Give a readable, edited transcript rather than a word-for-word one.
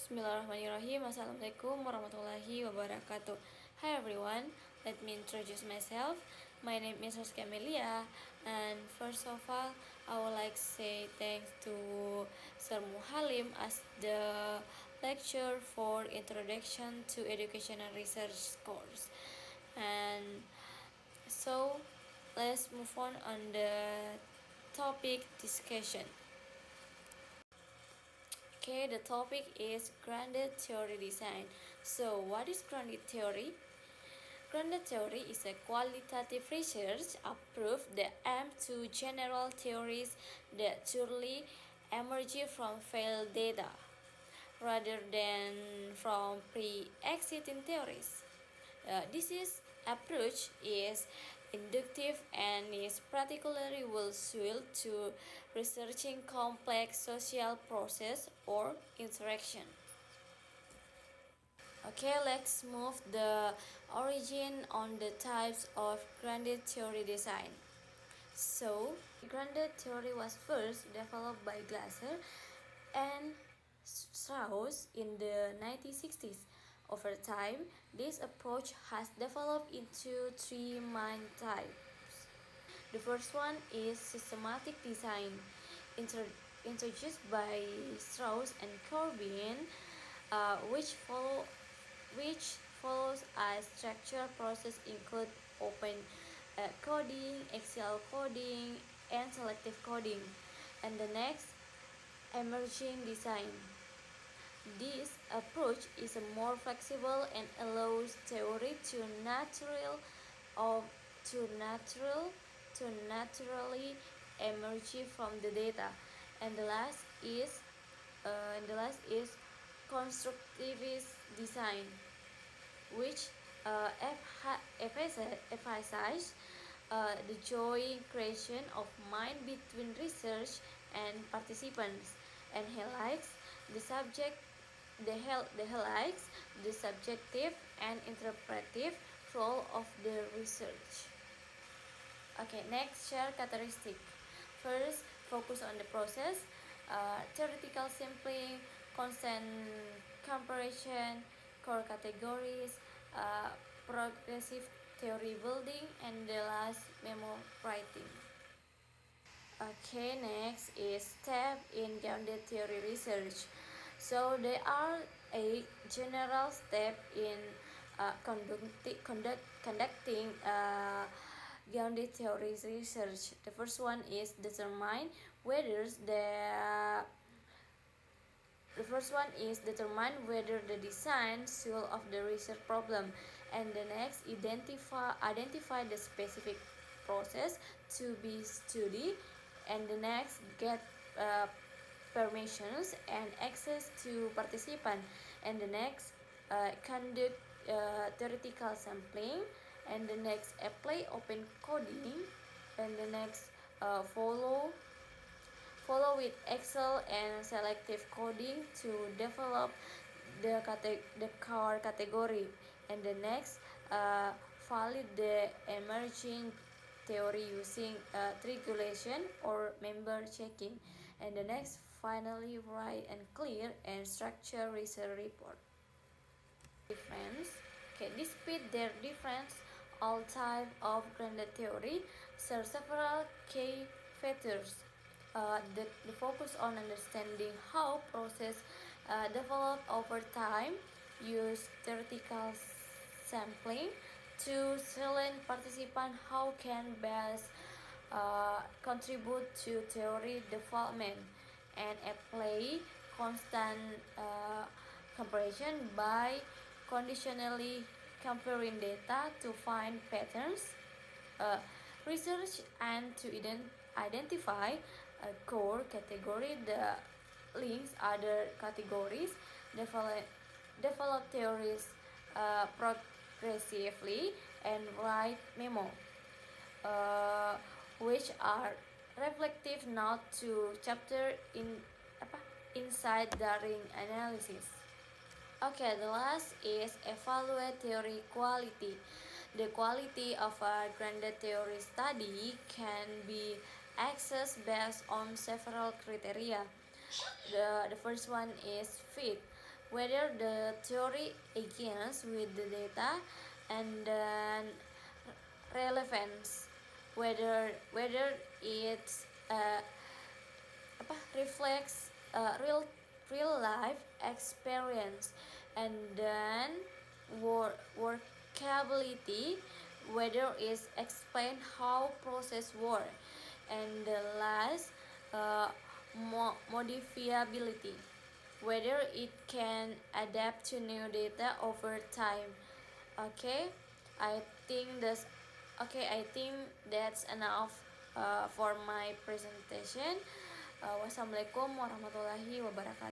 Bismillahirrahmanirrahim. Assalamualaikum warahmatullahi wabarakatuh. Hi everyone, let me introduce myself. My name is Rizky Amelia, and first of all, I would like to say thanks to Sir Muhalim as the lecture for Introduction to Education and Research course. And so, let's move on the topic discussion. Okay, the topic is grounded theory design. So, what is grounded theory? Grounded theory is a qualitative research approach that aims to general theories that truly emerge from failed data rather than from pre-existing theories. This approach is inductive and is particularly well suited to researching complex social process or interaction. Okay, let's move the origin on the types of grounded theory design. So, grounded theory was first developed by Glasser and Strauss in the 1960s. Over time, this approach has developed into three main types. The first one is systematic design, introduced by Strauss and Corbin, uh, which follow which follows a structured process include open coding, Excel coding, and selective coding. And the next, emerging design. This approach is more flexible and allows theory or to natural to naturally emerge from the data. And the last is constructivist design, which emphasizes the joint creation of mind between research and participants, and highlights the subject the highlights the subjective and interpretive role of the research. Okay, next, share characteristic. First, focus on the process, theoretical sampling, constant comparison, core categories, progressive theory building, and the last, memo writing. Okay, next is step in grounded theory research. So there are a general step in conducting grounded theory research. The first one is determine whether the design solve the research problem, and the next identify the specific process to be studied, and the next get permissions and access to participant, and the next conduct theoretical sampling, and the next apply open coding, and the next follow with Excel and selective coding to develop the core category, and the next valid the emerging theory using triangulation or member checking, and the next finally write and clear and structure research report. Difference. Okay, despite their difference, all types of grounded theory share several key features. The focus on understanding how process develop over time, use theoretical sampling to select participant how can best contribute to theory development, and apply constant comparison by conditionally comparing data to find patterns, research and to identify a core category that links other categories, develop theories progressively, and write memo, uh, which are reflective note to chapter inside during analysis. Okay, the last is evaluate theory quality. The quality of a grounded theory study can be assessed based on several criteria. The first one is fit. whether the theory against with the data, and then relevance, whether it's reflects real life experience, and then workability, whether it's explain how process work, and the last uh, modifiability, whether it can adapt to new data over time. Okay, I think that's I think that's enough for my presentation. Wassalamualaikum warahmatullahi wabarakatuh.